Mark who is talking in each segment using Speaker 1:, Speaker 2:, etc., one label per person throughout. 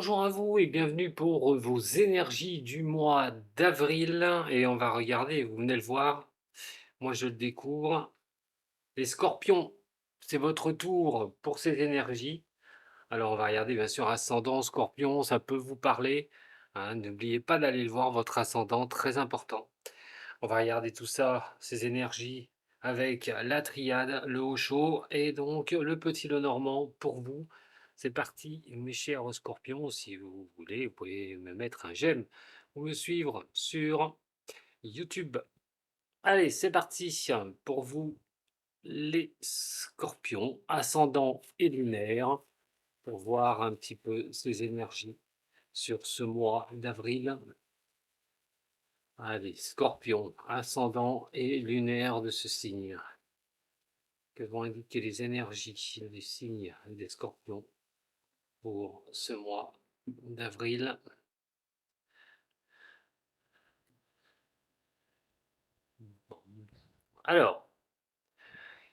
Speaker 1: Bonjour à vous et bienvenue pour vos énergies du mois d'avril et on va regarder, vous venez le voir, moi je le découvre. Les scorpions, c'est votre tour pour ces énergies. Alors on va regarder bien sûr ascendant scorpion, ça peut vous parler, hein, n'oubliez pas d'aller le voir, votre ascendant, très important. On va regarder tout ça, ces énergies, avec la triade, le haut chaud et donc le petit Lenormand pour vous. C'est parti, mes chers scorpions. Si vous voulez, vous pouvez me mettre un j'aime ou me suivre sur YouTube. Allez, c'est parti pour vous, les scorpions, ascendant et lunaire, pour voir un petit peu ces énergies sur ce mois d'avril. Allez, scorpion, ascendant et lunaire de ce signe. Que vont indiquer les énergies des signes des scorpions pour ce mois d'avril? Alors,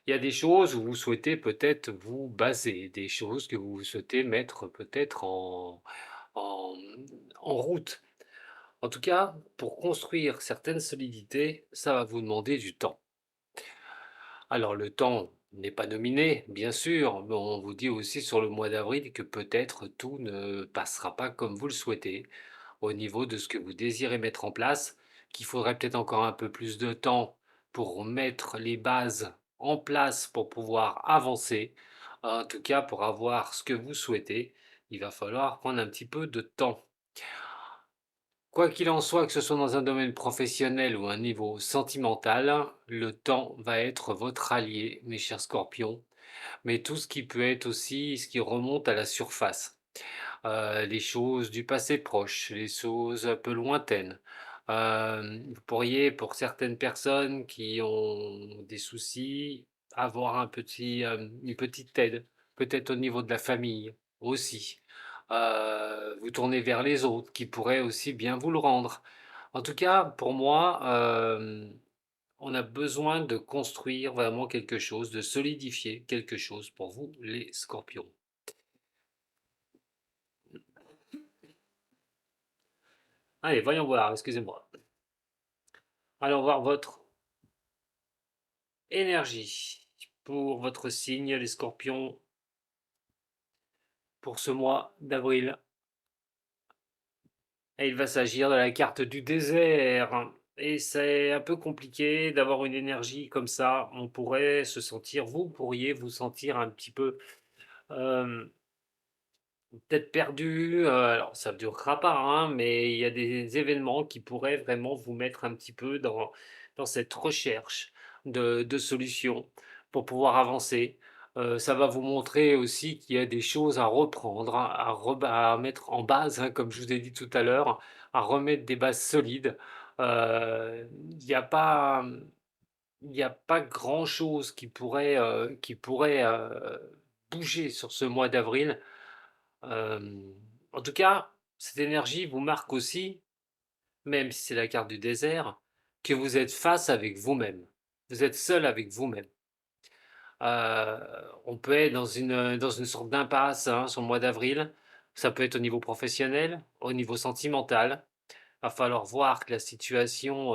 Speaker 1: il y a des choses où vous souhaitez peut-être vous baser, des choses que vous souhaitez mettre peut-être en, en route. En tout cas, pour construire certaines solidités, ça va vous demander du temps. Alors le temps n'est pas nominé, bien sûr, mais on vous dit aussi sur le mois d'avril que peut-être tout ne passera pas comme vous le souhaitez au niveau de ce que vous désirez mettre en place, qu'il faudrait peut-être encore un peu plus de temps pour mettre les bases en place pour pouvoir avancer. En tout cas, pour avoir ce que vous souhaitez, il va falloir prendre un petit peu de temps. Quoi qu'il en soit, que ce soit dans un domaine professionnel ou un niveau sentimental, le temps va être votre allié, mes chers scorpions, mais tout ce qui peut être aussi ce qui remonte à la surface, les choses du passé proche, les choses un peu lointaines. Vous pourriez, pour certaines personnes qui ont des soucis, avoir une petite aide, peut-être au niveau de la famille aussi. Vous tournez vers les autres qui pourraient aussi bien vous le rendre. En tout cas, pour moi, on a besoin de construire vraiment quelque chose, de solidifier quelque chose pour vous, les scorpions. Allez, voyons voir, excusez-moi. Allons voir votre énergie pour votre signe, les scorpions, pour ce mois d'avril. Et il va s'agir de la carte du désert. Et c'est un peu compliqué d'avoir une énergie comme ça. On pourrait se sentir, vous pourriez vous sentir un petit peu euh, peut-être perdu. Alors ça ne durera pas, hein, mais il y a des événements qui pourraient vraiment vous mettre un petit peu dans cette recherche de solutions pour pouvoir avancer. Ça va vous montrer aussi qu'il y a des choses à reprendre, à mettre en base, hein, comme je vous ai dit tout à l'heure, à remettre des bases solides. Il n'y a pas, il n'y a pas grand-chose qui pourrait bouger sur ce mois d'avril. En tout cas, cette énergie vous marque aussi, même si c'est la carte du désert, que vous êtes face avec vous-même. Vous êtes seul avec vous-même. On peut être dans une sorte d'impasse, hein, sur le mois d'avril. Ça peut être au niveau professionnel, au niveau sentimental. Va falloir voir que la situation,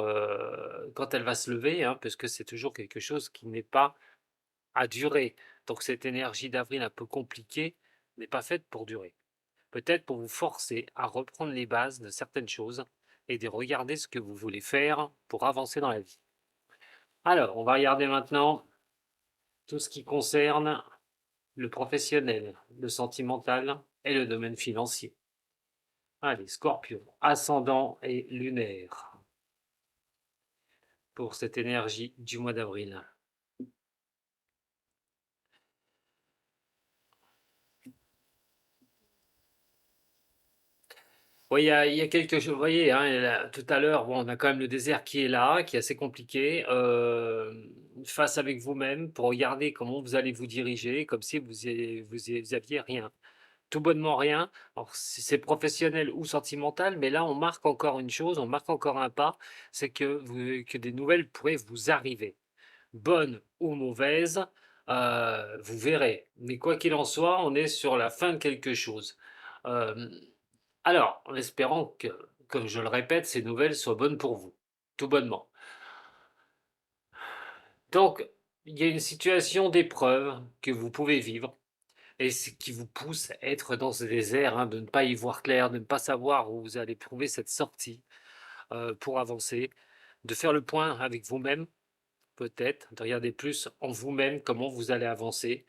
Speaker 1: quand elle va se lever, hein, parce que c'est toujours quelque chose qui n'est pas à durer. Donc cette énergie d'avril un peu compliquée n'est pas faite pour durer. Peut-être pour vous forcer à reprendre les bases de certaines choses et de regarder ce que vous voulez faire pour avancer dans la vie. Alors, on va regarder maintenant tout ce qui concerne le professionnel, le sentimental et le domaine financier. Allez, Scorpion, ascendant et lunaire pour cette énergie du mois d'avril. Oui, il y a quelque chose, vous voyez, hein, tout à l'heure, bon, on a quand même le désert qui est là, qui est assez compliqué. Face avec vous-même pour regarder comment vous allez vous diriger, comme si vous aviez rien, tout bonnement rien. Alors, c'est professionnel ou sentimental, mais là, on marque encore une chose, on marque encore un pas, c'est que des nouvelles pourraient vous arriver, bonnes ou mauvaises, vous verrez. Mais quoi qu'il en soit, on est sur la fin de quelque chose. Euh, Alors, en espérant que, comme je le répète, ces nouvelles soient bonnes pour vous, tout bonnement. Donc, il y a une situation d'épreuve que vous pouvez vivre et qui vous pousse à être dans ce désert, hein, de ne pas y voir clair, de ne pas savoir où vous allez trouver cette sortie pour avancer, de faire le point avec vous-même, peut-être, de regarder plus en vous-même comment vous allez avancer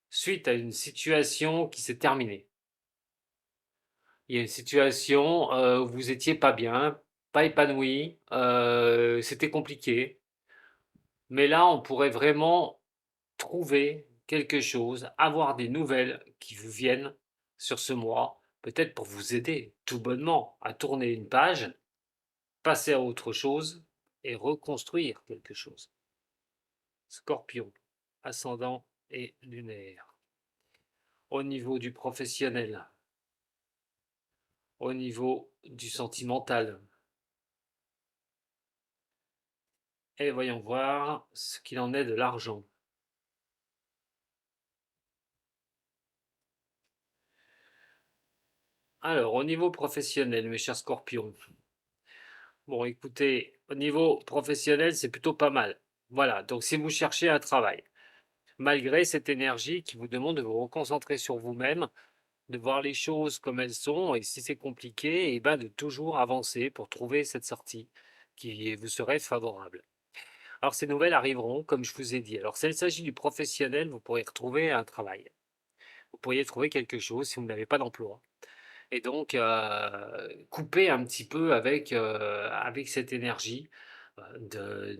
Speaker 1: suite à une situation qui s'est terminée. Il y a une situation où vous étiez pas bien, pas épanoui, c'était compliqué, mais là, on pourrait vraiment trouver quelque chose, avoir des nouvelles qui vous viennent sur ce mois, peut-être pour vous aider tout bonnement à tourner une page, passer à autre chose et reconstruire quelque chose. Scorpion, ascendant et lunaire. Au niveau du professionnel, au niveau du sentimental. Et voyons voir ce qu'il en est de l'argent. Alors, au niveau professionnel, mes chers scorpions, bon, écoutez, au niveau professionnel, c'est plutôt pas mal. Voilà, donc si vous cherchez un travail, malgré cette énergie qui vous demande de vous reconcentrer sur vous-même, de voir les choses comme elles sont, et si c'est compliqué, et ben de toujours avancer pour trouver cette sortie qui vous serait favorable. Alors ces nouvelles arriveront, comme je vous ai dit. Alors s'il s'agit du professionnel, vous pourrez retrouver un travail. Vous pourriez trouver quelque chose si vous n'avez pas d'emploi. Et donc, couper un petit peu avec cette énergie de,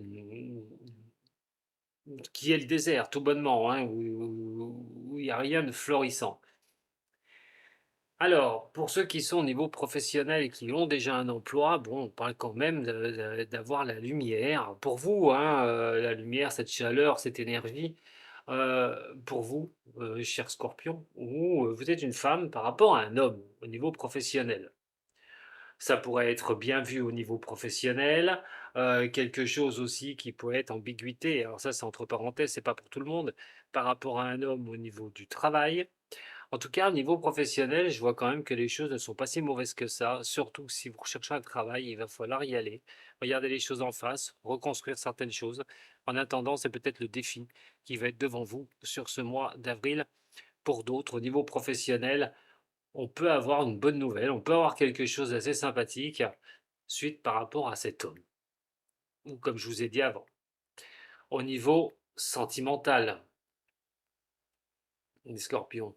Speaker 1: qui est le désert, tout bonnement, hein, où il n'y a rien de florissant. Alors, pour ceux qui sont au niveau professionnel et qui ont déjà un emploi, bon, on parle quand même d'avoir la lumière. Pour vous, hein, la lumière, cette chaleur, cette énergie, pour vous, cher Scorpion, ou vous êtes une femme par rapport à un homme au niveau professionnel. Ça pourrait être bien vu au niveau professionnel, quelque chose aussi qui pourrait être ambiguïté, alors ça c'est entre parenthèses, c'est pas pour tout le monde, par rapport à un homme au niveau du travail. En tout cas, au niveau professionnel, je vois quand même que les choses ne sont pas si mauvaises que ça, surtout si vous recherchez un travail, il va falloir y aller, regarder les choses en face, reconstruire certaines choses. En attendant, c'est peut-être le défi qui va être devant vous sur ce mois d'avril. Pour d'autres, au niveau professionnel, on peut avoir une bonne nouvelle, on peut avoir quelque chose d'assez sympathique suite par rapport à cet homme, ou comme je vous ai dit avant. Au niveau sentimental, les scorpions,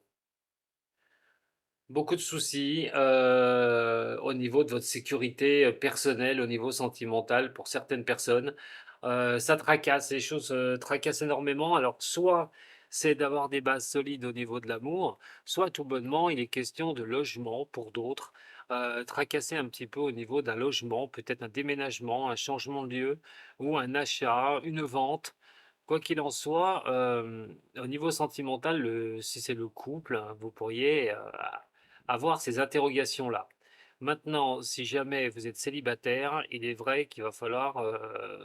Speaker 1: beaucoup de soucis au niveau de votre sécurité personnelle, au niveau sentimental pour certaines personnes. Ça tracasse, les choses tracassent énormément. Alors, soit c'est d'avoir des bases solides au niveau de l'amour, soit tout bonnement, il est question de logement pour d'autres. Tracasser un petit peu au niveau d'un logement, peut-être un déménagement, un changement de lieu ou un achat, une vente. Quoi qu'il en soit, au niveau sentimental, si c'est le couple, hein, vous pourriez avoir ces interrogations-là. Maintenant, si jamais vous êtes célibataire, il est vrai qu'il va falloir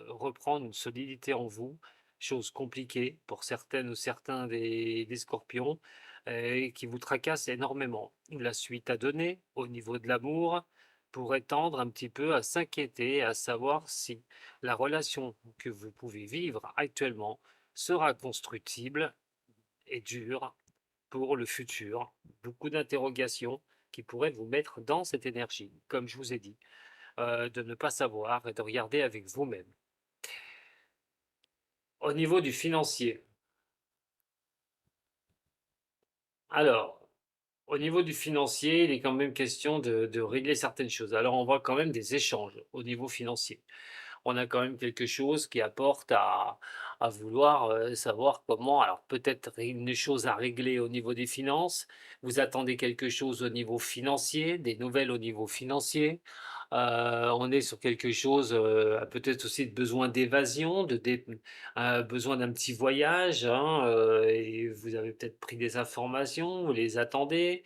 Speaker 1: reprendre une solidité en vous, chose compliquée pour certaines ou certains des scorpions, et qui vous tracasse énormément. La suite à donner au niveau de l'amour pourrait tendre un petit peu à s'inquiéter, à savoir si la relation que vous pouvez vivre actuellement sera constructible et dure pour le futur. Beaucoup d'interrogations qui pourraient vous mettre dans cette énergie, comme je vous ai dit, de ne pas savoir et de regarder avec vous-même. Au niveau du financier, alors, au niveau du financier, il est quand même question de régler certaines choses. Alors, on voit quand même des échanges au niveau financier. On a quand même quelque chose qui apporte à vouloir savoir comment, alors peut-être une chose à régler au niveau des finances, vous attendez quelque chose au niveau financier, des nouvelles au niveau financier. On est sur quelque chose, peut-être aussi de besoin d'évasion, besoin d'un petit voyage, hein, et vous avez peut-être pris des informations, vous les attendez.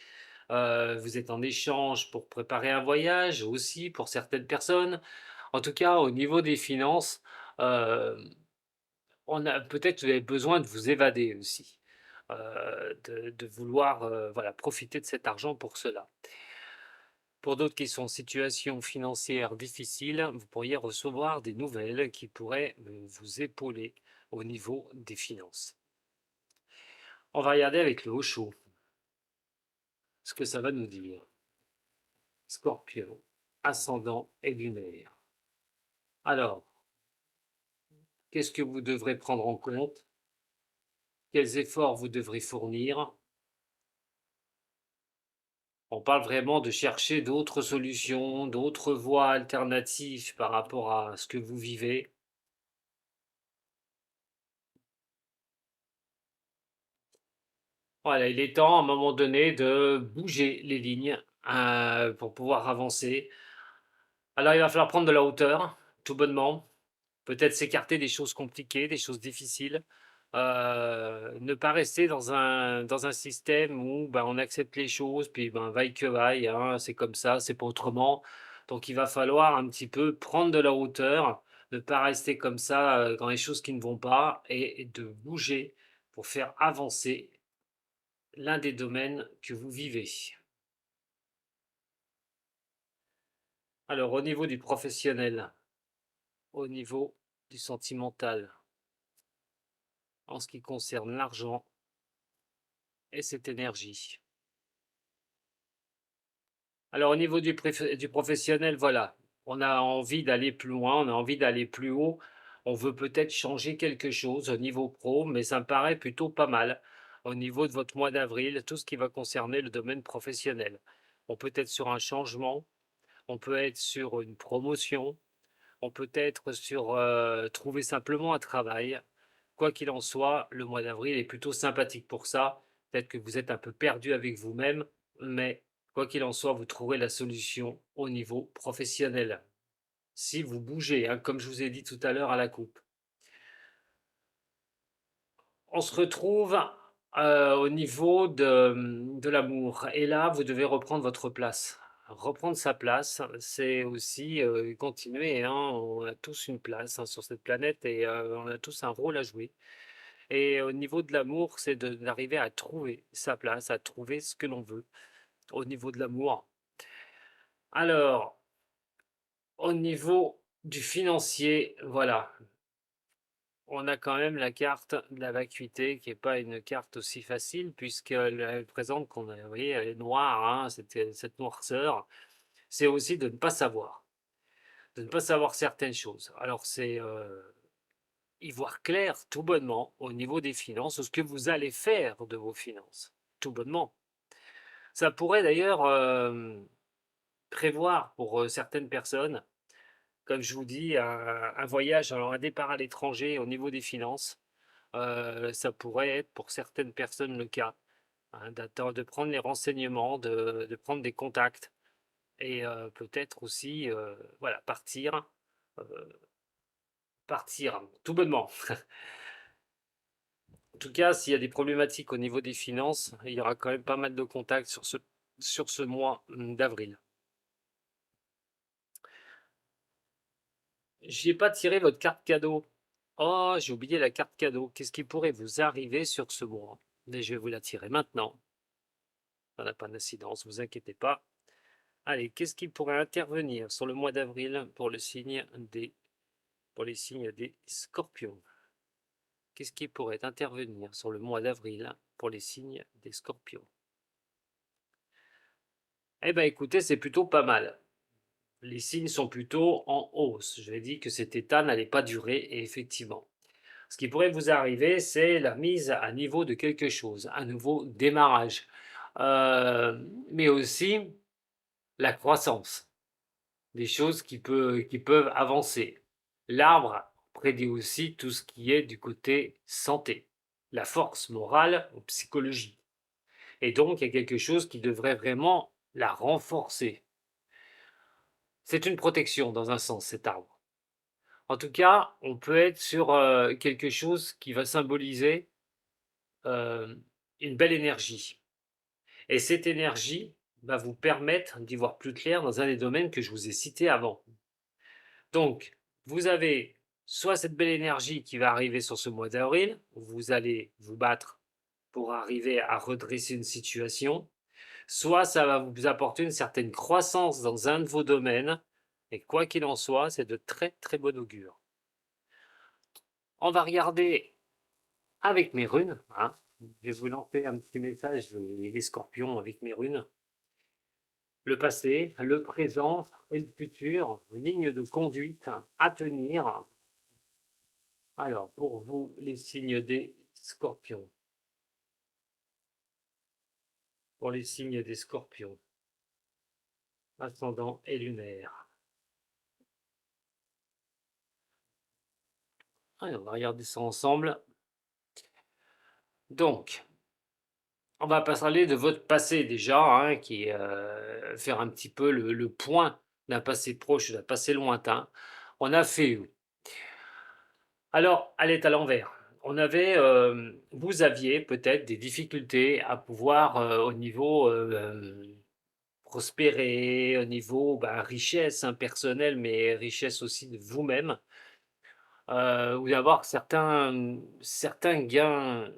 Speaker 1: Vous êtes en échange pour préparer un voyage aussi pour certaines personnes. En tout cas, au niveau des finances, hem, on a peut-être vous avez besoin de vous évader aussi, de vouloir, voilà, profiter de cet argent pour cela. Pour d'autres qui sont en situation financière difficile, vous pourriez recevoir des nouvelles qui pourraient vous épauler au niveau des finances. On va regarder avec le Osho ce que ça va nous dire. Scorpion, ascendant et lunaire. Alors, qu'est-ce que vous devrez prendre en compte? Quels efforts vous devrez fournir? On parle vraiment de chercher d'autres solutions, d'autres voies alternatives par rapport à ce que vous vivez. Voilà, il est temps à un moment donné de bouger les lignes pour pouvoir avancer. Alors il va falloir prendre de la hauteur, tout bonnement. Peut-être s'écarter des choses compliquées, des choses difficiles. Ne pas rester dans un système où ben, on accepte les choses, puis ben, vaille que vaille, hein, c'est comme ça, c'est pas autrement. Donc il va falloir un petit peu prendre de la hauteur, ne pas rester comme ça dans les choses qui ne vont pas et de bouger pour faire avancer l'un des domaines que vous vivez. Alors au niveau du professionnel, au niveau du sentimental, en ce qui concerne l'argent et cette énergie. Alors au niveau du professionnel, voilà, on a envie d'aller plus loin, on a envie d'aller plus haut, on veut peut-être changer quelque chose au niveau pro, mais ça me paraît plutôt pas mal. Au niveau de votre mois d'avril, tout ce qui va concerner le domaine professionnel. On peut être sur un changement, on peut être sur une promotion, on peut être sur trouver simplement un travail. Quoi qu'il en soit, le mois d'avril est plutôt sympathique pour ça. Peut-être que vous êtes un peu perdu avec vous-même, mais quoi qu'il en soit, vous trouverez la solution au niveau professionnel. Si vous bougez, hein, comme je vous ai dit tout à l'heure à la coupe. On se retrouve au niveau de l'amour. Et là, vous devez reprendre votre place. Reprendre sa place, c'est aussi continuer, hein. On a tous une place hein, sur cette planète et on a tous un rôle à jouer. Et au niveau de l'amour, c'est d'arriver à trouver sa place, à trouver ce que l'on veut au niveau de l'amour. Alors, au niveau du financier, voilà, on a quand même la carte de la vacuité qui n'est pas une carte aussi facile puisqu'elle présente qu'on a, vous voyez, elle est noire, hein, cette noirceur. C'est aussi de ne pas savoir certaines choses. Alors c'est y voir clair tout bonnement au niveau des finances, ce que vous allez faire de vos finances, tout bonnement. Ça pourrait d'ailleurs prévoir pour certaines personnes, comme je vous dis, un voyage, alors un départ à l'étranger au niveau des finances. Ça pourrait être pour certaines personnes le cas, hein, de prendre les renseignements, de prendre des contacts et peut-être aussi voilà, euh, partir tout bonnement. En tout cas, s'il y a des problématiques au niveau des finances, il y aura quand même pas mal de contacts sur ce mois d'avril. J'ai pas tiré votre carte cadeau. Oh, j'ai oublié la carte cadeau. Qu'est-ce qui pourrait vous arriver sur ce mois? Mais je vais vous la tirer maintenant. Ça n'a pas d'incidence, vous inquiétez pas. Allez, qu'est-ce qui pourrait intervenir sur le mois d'avril pour pour les signes des scorpions? Qu'est-ce qui pourrait intervenir sur le mois d'avril pour les signes des scorpions? Eh bien, écoutez, c'est plutôt pas mal. Les signes sont plutôt en hausse. Je l'ai dit que cet état n'allait pas durer, et effectivement. Ce qui pourrait vous arriver, c'est la mise à niveau de quelque chose, un nouveau démarrage, mais aussi la croissance, des choses qui peuvent avancer. L'arbre prédit aussi tout ce qui est du côté santé, la force morale ou psychologique. Et donc, il y a quelque chose qui devrait vraiment la renforcer. C'est une protection dans un sens, cet arbre. En tout cas, on peut être sur quelque chose qui va symboliser euh, une belle énergie. Et cette énergie va vous permettre d'y voir plus clair dans un des domaines que je vous ai cités avant. Donc, vous avez soit cette belle énergie qui va arriver sur ce mois d'avril, où vous allez vous battre pour arriver à redresser une situation, soit ça va vous apporter une certaine croissance dans un de vos domaines, et quoi qu'il en soit, c'est de très très bon augure. On va regarder avec mes runes, hein. Je vais vous lancer un petit message, les scorpions, avec mes runes. Le passé, le présent et le futur, ligne de conduite à tenir. Alors, pour vous, les signes des scorpions. Pour les signes des scorpions, ascendant et lunaire. Allez, on va regarder ça ensemble. Donc, on va parler de votre passé déjà, hein, qui est faire un petit peu le point d'un passé proche, d'un passé lointain. On a fait où? Alors, elle est à l'envers. Vous aviez peut-être des difficultés à pouvoir, au niveau prospérer, au niveau richesse hein, personnelle, mais richesse aussi de vous-même, ou d'avoir certains gains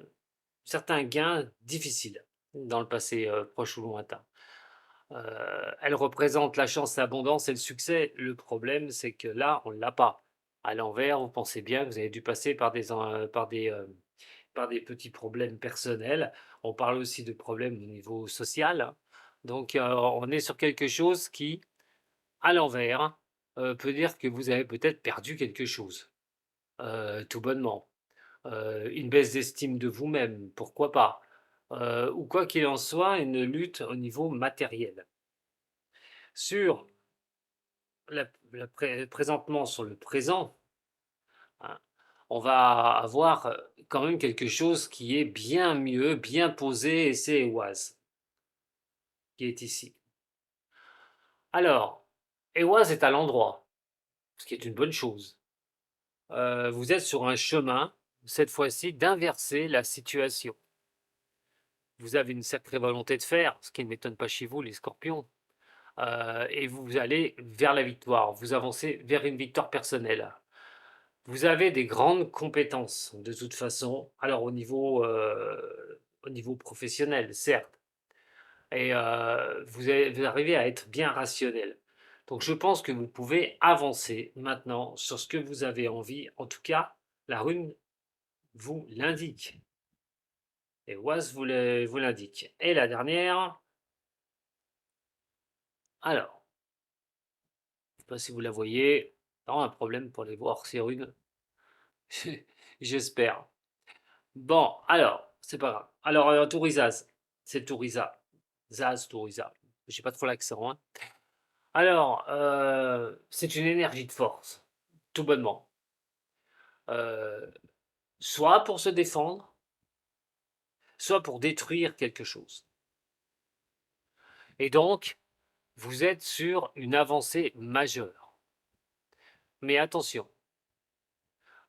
Speaker 1: difficiles dans le passé proche ou lointain. Elle représente la chance, l'abondance et le succès. Le problème, c'est que là, on ne l'a pas. À l'envers, vous pensez bien que vous avez dû passer par des petits problèmes personnels. On parle aussi de problèmes au niveau social, hein. Donc, on est sur quelque chose qui, à l'envers, peut dire que vous avez peut-être perdu quelque chose, tout bonnement. Une baisse d'estime de vous-même, pourquoi pas. Ou quoi qu'il en soit, une lutte au niveau matériel. Sur présentement, sur le présent, hein, on va avoir quand même quelque chose qui est bien mieux, bien posé, et c'est Ewaz qui est ici. Alors, Ewaz est à l'endroit, ce qui est une bonne chose. Vous êtes sur un chemin, cette fois-ci, d'inverser la situation. Vous avez une sacrée volonté de faire, ce qui ne m'étonne pas chez vous, les scorpions, et vous allez vers la victoire, vous avancez vers une victoire personnelle. Vous avez des grandes compétences, de toute façon, alors au niveau professionnel, certes, et vous arrivez à être bien rationnel. Donc je pense que vous pouvez avancer maintenant sur ce que vous avez envie. En tout cas, la rune vous l'indique. Et Was vous l'indique. Et la dernière, alors, je ne sais pas si vous la voyez. Non, un problème pour les voir, ces runes. J'espère. Bon, alors, c'est pas grave. Alors, Tourizaz, c'est Touriza. Zaz, Touriza. Je n'ai pas trop l'accent, hein. Alors, c'est une énergie de force, tout bonnement. Euh, soit pour se défendre, soit pour détruire quelque chose. Et donc, vous êtes sur une avancée majeure. Mais attention,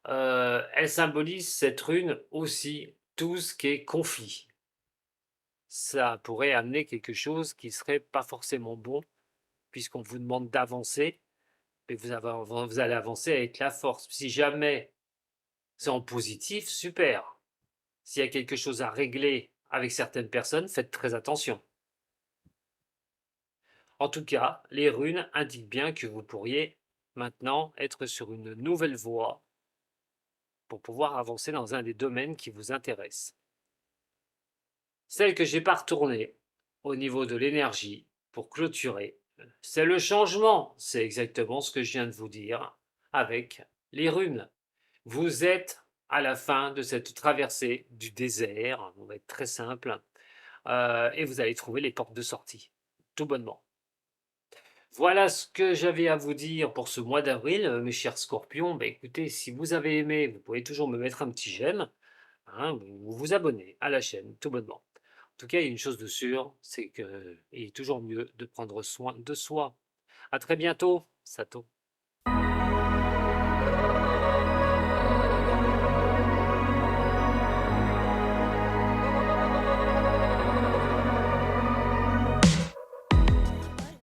Speaker 1: elle symbolise cette rune aussi tout ce qui est conflit. Ça pourrait amener quelque chose qui serait pas forcément bon, puisqu'on vous demande d'avancer, mais vous allez avancer avec la force. Si jamais c'est en positif, super. S'il y a quelque chose à régler avec certaines personnes, faites très attention. En tout cas, les runes indiquent bien que vous pourriez maintenant être sur une nouvelle voie pour pouvoir avancer dans un des domaines qui vous intéresse. Celle que j'ai pas retournée au niveau de l'énergie pour clôturer, c'est le changement. C'est exactement ce que je viens de vous dire avec les runes. Vous êtes à la fin de cette traversée du désert, on va être très simple, et vous allez trouver les portes de sortie, tout bonnement. Voilà ce que j'avais à vous dire pour ce mois d'avril, mes chers scorpions. Ben, écoutez, si vous avez aimé, vous pouvez toujours me mettre un petit j'aime, hein, vous vous abonner à la chaîne, tout bonnement. En tout cas, il y a une chose de sûre, c'est qu'il est toujours mieux de prendre soin de soi. À très bientôt, Sato.